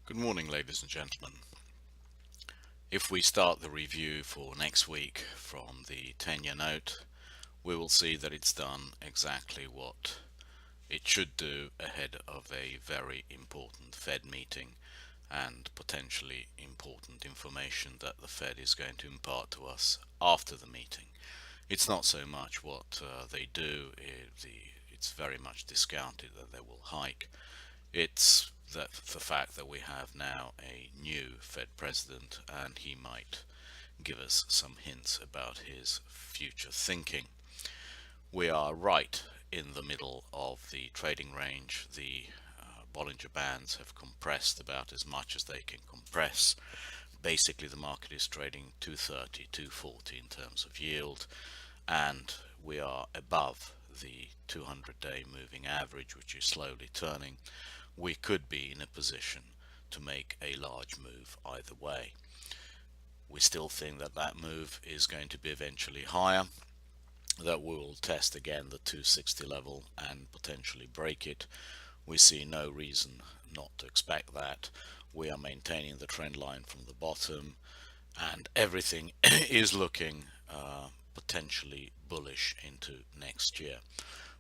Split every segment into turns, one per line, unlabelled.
Good morning, ladies and gentlemen. If we start the review for next week from the 10-year note, we will see that it's done exactly what it should do ahead of a very important Fed meeting and potentially important information that the Fed is going to impart to us after the meeting. It's not so much what they do, it's very much discounted that they will hike. It's the fact that we have now a new Fed president and he might give us some hints about his future thinking. We are right in the middle of the trading range. The Bollinger Bands have compressed about as much as they can compress. Basically, the market is trading 230, 240 in terms of yield, and we are above the 200-day moving average, which is slowly turning. We could be in a position to make a large move either way. We still think that that move is going to be eventually higher, that we will test again the 260 level and potentially break it. We see no reason not to expect that. We are maintaining the trend line from the bottom, and everything is looking potentially bullish into next year.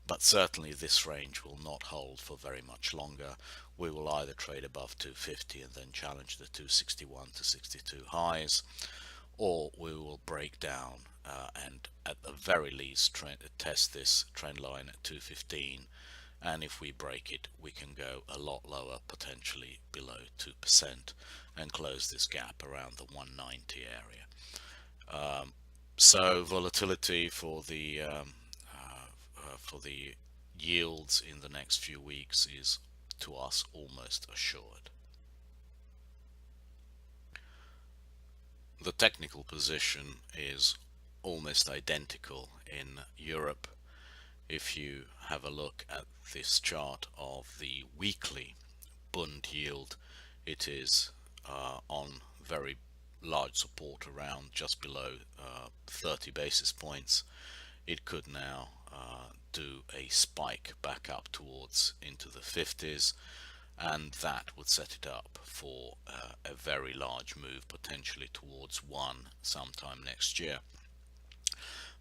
But certainly this range will not hold for very much longer. We will either trade above 250 and then challenge the 261 to 62 highs, or we will break down and at the very least test this trend line at 215, and if we break it we can go a lot lower, potentially below 2%, and close this gap around the 190 area. So volatility for the yields in the next few weeks is to us almost assured. The technical position is almost identical in Europe. If you have a look at this chart of the weekly Bund yield, it is on very large support around just below 30 basis points. It could now do a spike back up towards into the 50s, and that would set it up for a very large move, potentially towards 1 sometime next year.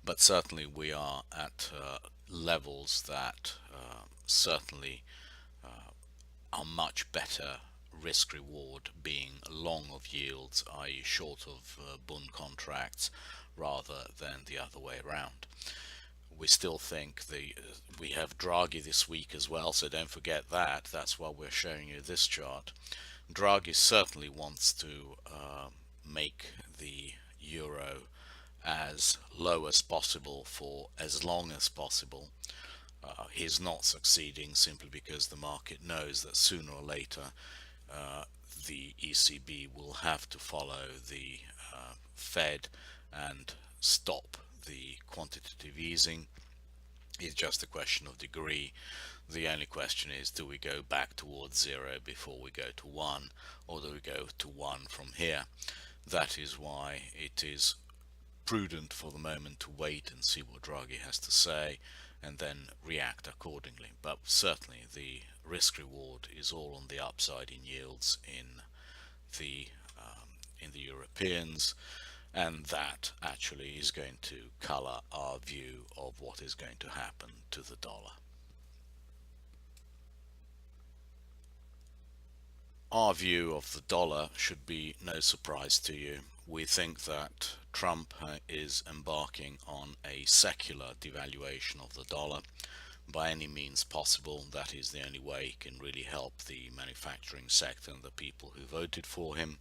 But certainly we are at levels that certainly are much better risk reward, being long of yields, i.e. short of Bund contracts, rather than the other way around. We still think we have Draghi this week as well, so don't forget that. That's why we're showing you this chart. Draghi certainly wants to make the euro as low as possible for as long as possible. He's not succeeding simply because the market knows that sooner or later the ECB will have to follow the Fed and stop the quantitative easing. It's just a question of degree. The only question is, do we go back towards 0 before we go to 1, or do we go to 1 from here? That is why it is prudent for the moment to wait and see what Draghi has to say and then react accordingly. But certainly the risk reward is all on the upside in yields the in the Europeans, and that actually is going to color our view of what is going to happen to the dollar. Our view of the dollar should be no surprise to you. We think that Trump is embarking on a secular devaluation of the dollar by any means possible. That is the only way he can really help the manufacturing sector and the people who voted for him.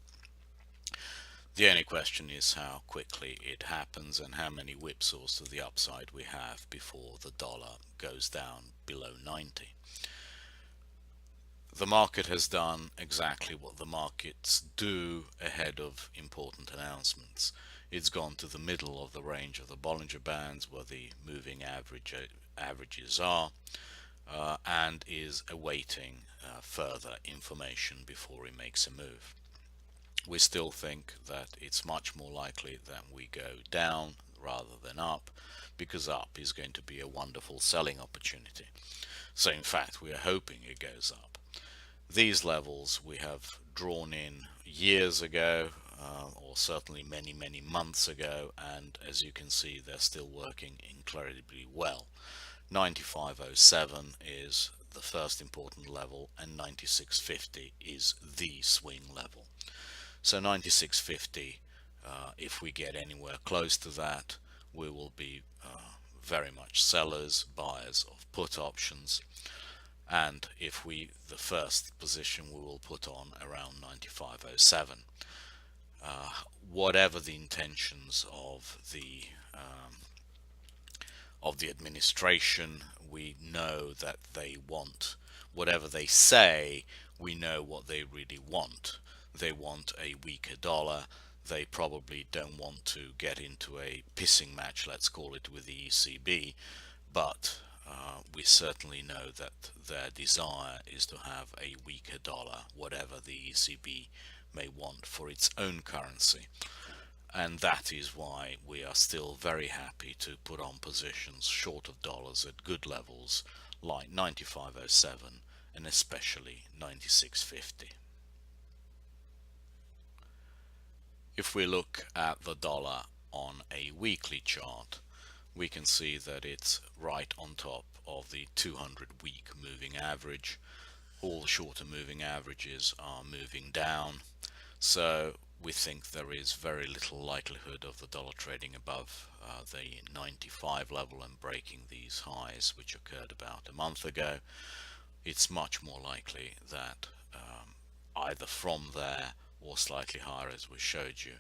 The only question is how quickly it happens and how many whipsaws to the upside we have before the dollar goes down below 90. The market has done exactly what the markets do ahead of important announcements. It's gone to the middle of the range of the Bollinger Bands where the moving averages are, and is awaiting further information before he makes a move. We still think that it's much more likely that we go down rather than up, because up is going to be a wonderful selling opportunity. So in fact we are hoping it goes up. These levels we have drawn in years ago, or certainly many months ago, and as you can see, they're still working incredibly well. 95.07 is the first important level, and 96.50 is the swing level. So 96.50, if we get anywhere close to that, we will be very much sellers, buyers of put options. And if we, the first position we will put on around 95.07. Whatever the intentions of the administration, we know that they want, whatever they say, we know what they really want. They want a weaker dollar. They probably don't want to get into a pissing match, let's call it, with the ECB, but we certainly know that their desire is to have a weaker dollar, whatever the ECB may want for its own currency. And that is why we are still very happy to put on positions short of dollars at good levels like 95.07 and especially 96.50. If we look at the dollar on a weekly chart, we can see that it's right on top of the 200-week moving average. All the shorter moving averages are moving down, so we think there is very little likelihood of the dollar trading above the 95 level and breaking these highs which occurred about a month ago. It's much more likely that either from there or slightly higher, as we showed you,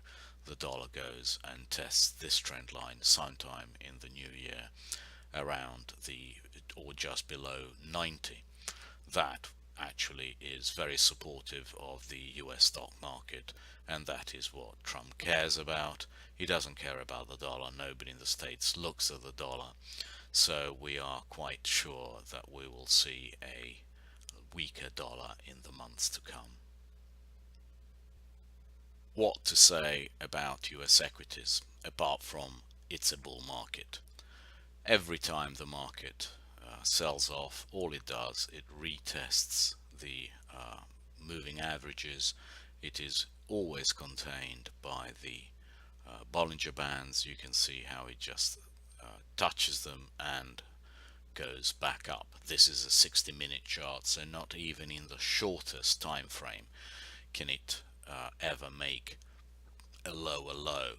the dollar goes and tests this trend line sometime in the new year around the or just below 90. That actually is very supportive of the US stock market, and that is what Trump cares about. He doesn't care about the dollar. Nobody in the States looks at the dollar, so we are quite sure that we will see a weaker dollar in the months to come. What to say about US equities apart from it's a bull market? Every time the market sells off, all it does, it retests the moving averages. It is always contained by the Bollinger Bands. You can see how it just touches them and goes back up. This is a 60-minute chart, so not even in the shortest time frame can it ever make a lower low.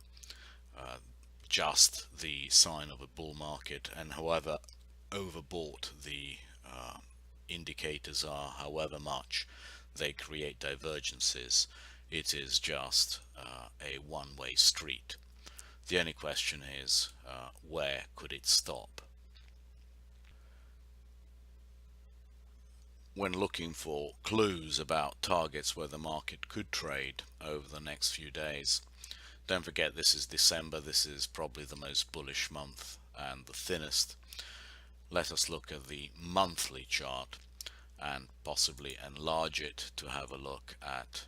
Just the sign of a bull market, and however overbought the indicators are, however much they create divergences, it is just a one-way street. The only question is where could it stop? When looking for clues about targets where the market could trade over the next few days, don't forget this is December. This is probably the most bullish month and the thinnest. Let us look at the monthly chart and possibly enlarge it to have a look at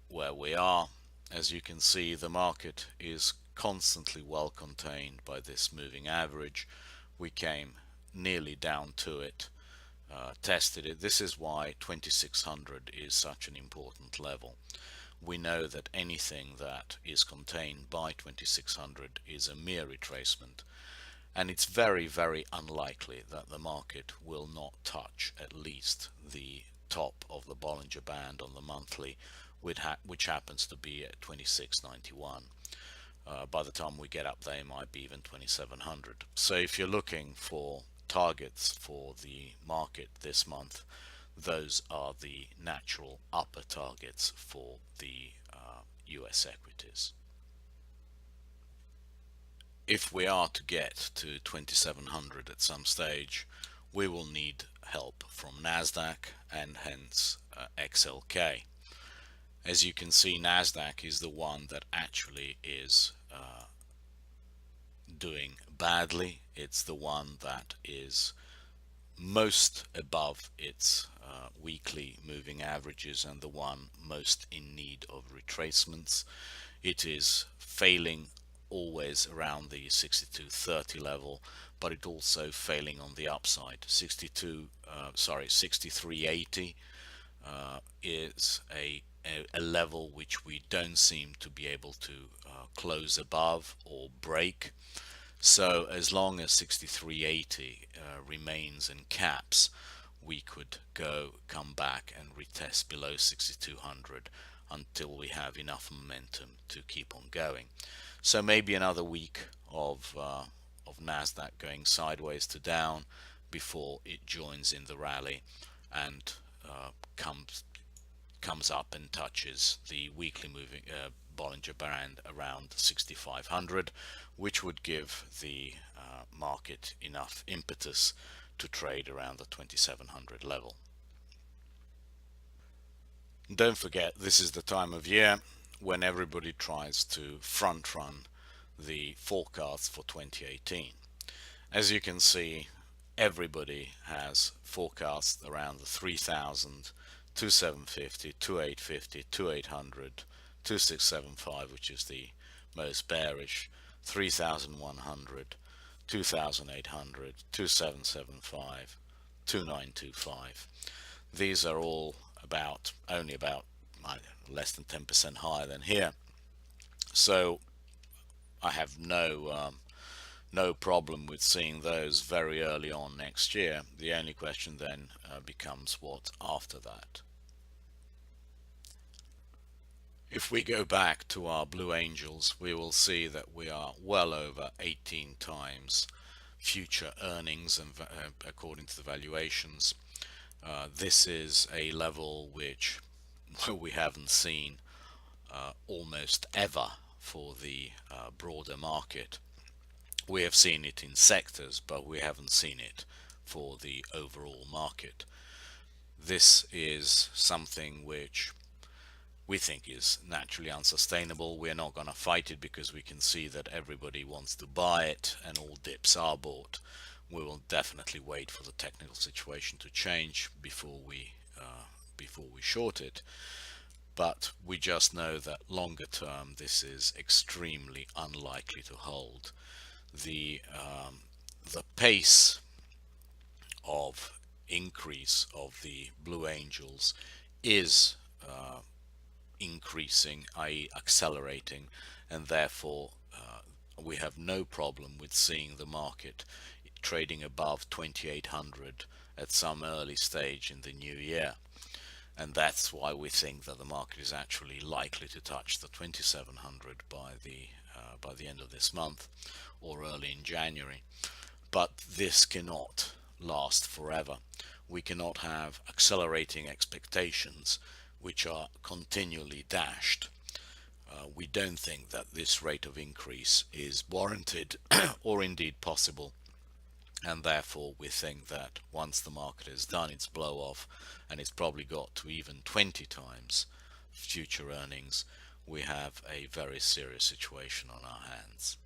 where we are. As you can see, the market is constantly well contained by this moving average. We came nearly down to it, tested it. This is why 2600 is such an important level. We know that anything that is contained by 2600 is a mere retracement, and it's very unlikely that the market will not touch at least the top of the Bollinger Band on the monthly, which happens to be at 2691. By the time we get up there, it might be even 2700. So if you're looking for targets for the market this month, those are the natural upper targets for the US equities. If we are to get to 2700 at some stage, we will need help from Nasdaq and hence XLK. As you can see, Nasdaq is the one that actually is doing badly. It's the one that is most above its weekly moving averages and the one most in need of retracements. It is failing always around the 62.30 level, but it also failing on the upside. 63.80 is a level which we don't seem to be able to close above or break. So as long as 6380 remains in caps, we could come back and retest below 6200 until we have enough momentum to keep on going. So maybe another week of Nasdaq going sideways to down before it joins in the rally and uh, comes comes up and touches the weekly moving Bollinger Band around 6500, which would give the market enough impetus to trade around the 2700 level. Don't forget, this is the time of year when everybody tries to front run the forecast for 2018. As you can see, everybody has forecasts around the 3000, 2750, 2850, 2800, 2675, which is the most bearish, 3100, 2800, 2775, 2925. These are all only about less than 10% higher than here. So I have no problem with seeing those very early on next year. The only question then becomes what after that. If we go back to our Blue Angels, we will see that we are well over 18 times future earnings, and according to the valuations, this is a level which we haven't seen almost ever for the broader market. We have seen it in sectors, but we haven't seen it for the overall market. This is something which we think is naturally unsustainable. We're not going to fight it because we can see that everybody wants to buy it and all dips are bought. We will definitely wait for the technical situation to change before we short it. But we just know that longer term this is extremely unlikely to hold. The pace of increase of the Blue Angels is increasing, i.e. accelerating, and therefore we have no problem with seeing the market trading above 2800 at some early stage in the new year. And that's why we think that the market is actually likely to touch the 2700 by the end of this month or early in January. But this cannot last forever. We cannot have accelerating expectations which are continually dashed. We don't think that this rate of increase is warranted or indeed possible, and therefore we think that once the market has done its blow off and it's probably got to even 20 times future earnings, we have a very serious situation on our hands.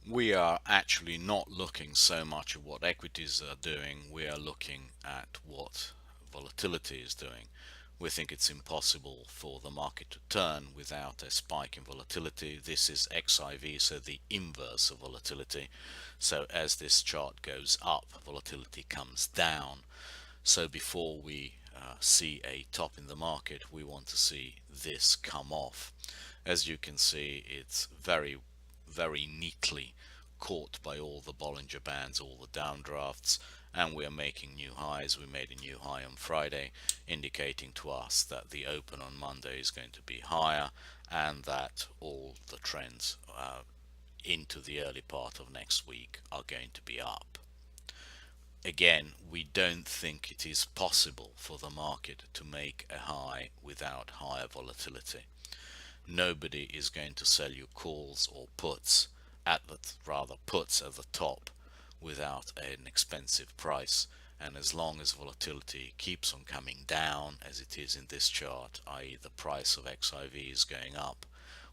We are actually not looking so much at what equities are doing, we are looking at what volatility is doing. We think it's impossible for the market to turn without a spike in volatility. This is XIV, so the inverse of volatility. So as this chart goes up, volatility comes down. So before we see a top in the market, we want to see this come off. As you can see, it's very neatly caught by all the Bollinger Bands, all the downdrafts, and we are making new highs. We made a new high on Friday, indicating to us that the open on Monday is going to be higher and that all the trends into the early part of next week are going to be up. Again, we don't think it is possible for the market to make a high without higher volatility. Nobody is going to sell you calls or puts puts at the top without an expensive price. And as long as volatility keeps on coming down, as it is in this chart, i.e. the price of XIV is going up,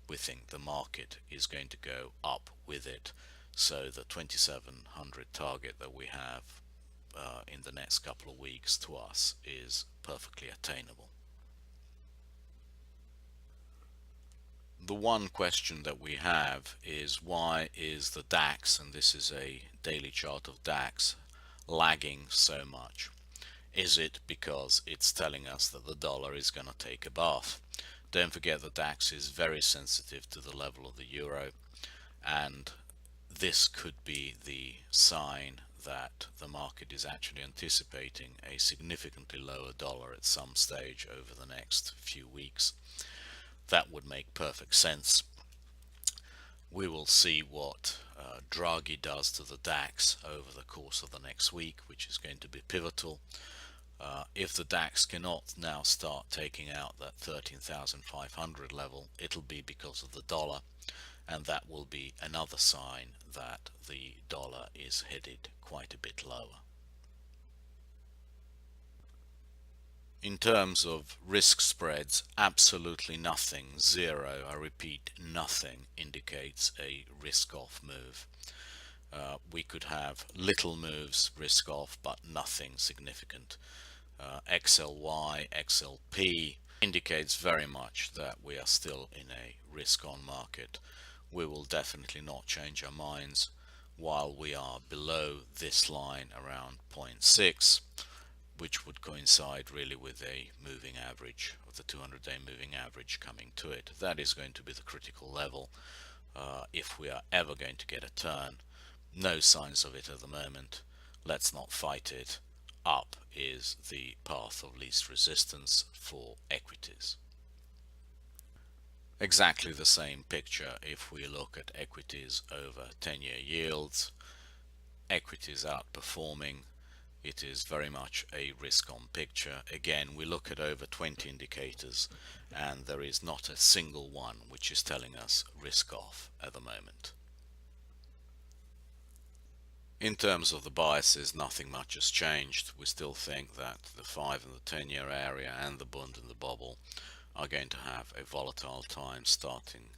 we think the market is going to go up with it. So the 2700 target that we have in the next couple of weeks to us is perfectly attainable. The one question that we have is why is the DAX, and this is a daily chart of DAX, lagging so much? Is it because it's telling us that the dollar is going to take a bath? Don't forget the DAX is very sensitive to the level of the euro, and this could be the sign that the market is actually anticipating a significantly lower dollar at some stage over the next few weeks. That would make perfect sense. We will see what Draghi does to the DAX over the course of the next week, which is going to be pivotal. If the DAX cannot now start taking out that 13,500 level, it'll be because of the dollar, and that will be another sign that the dollar is headed quite a bit lower. In terms of risk spreads, absolutely nothing, zero, I repeat, nothing indicates a risk off move. We could have little moves risk off, but nothing significant. XLY, XLP indicates very much that we are still in a risk on market. We will definitely not change our minds while we are below this line around 0.6, which would coincide really with a moving average of the 200-day moving average coming to it. That is going to be the critical level if we are ever going to get a turn. No signs of it at the moment. Let's not fight it. Up is the path of least resistance for equities. Exactly the same picture if we look at equities over 10-year yields. Equities outperforming. It is very much a risk on picture. Again, we look at over 20 indicators and there is not a single one which is telling us risk off at the moment. In terms of the biases, nothing much has changed. We still think that the 5 and the 10-year area and the Bund and the Bobble are going to have a volatile time starting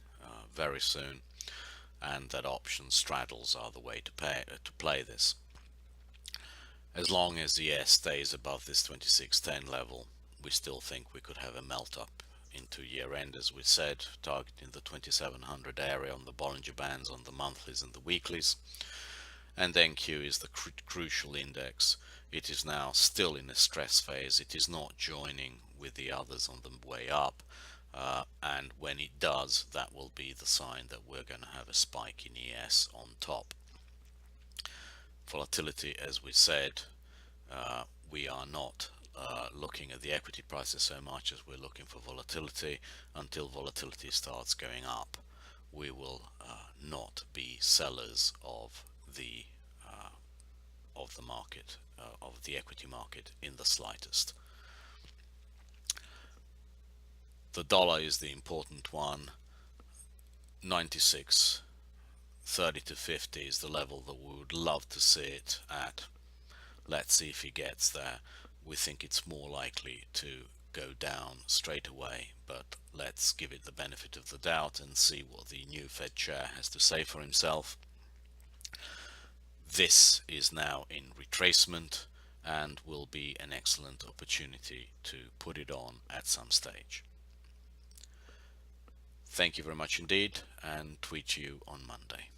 very soon, and that option straddles are the way to play this. As long as the S stays above this 2610 level, we still think we could have a melt up into year end, as we said, targeting the 2700 area on the Bollinger Bands on the monthlies and the weeklies. And then Q is the crucial index. It is now still in a stress phase. It is not joining with the others on the way up, and when it does, that will be the sign that we're going to have a spike in ES on top. Volatility, as we said, we are not looking at the equity prices so much as we're looking for volatility. Until volatility starts going up, we will not be sellers of the market, of the equity market in the slightest. The dollar is the important one. 96, 30 to 50 is the level that we would love to see it at. Let's see if he gets there. We think it's more likely to go down straight away, but let's give it the benefit of the doubt and see what the new Fed chair has to say for himself. This is now in retracement and will be an excellent opportunity to put it on at some stage. Thank you very much indeed, and tweet you on Monday.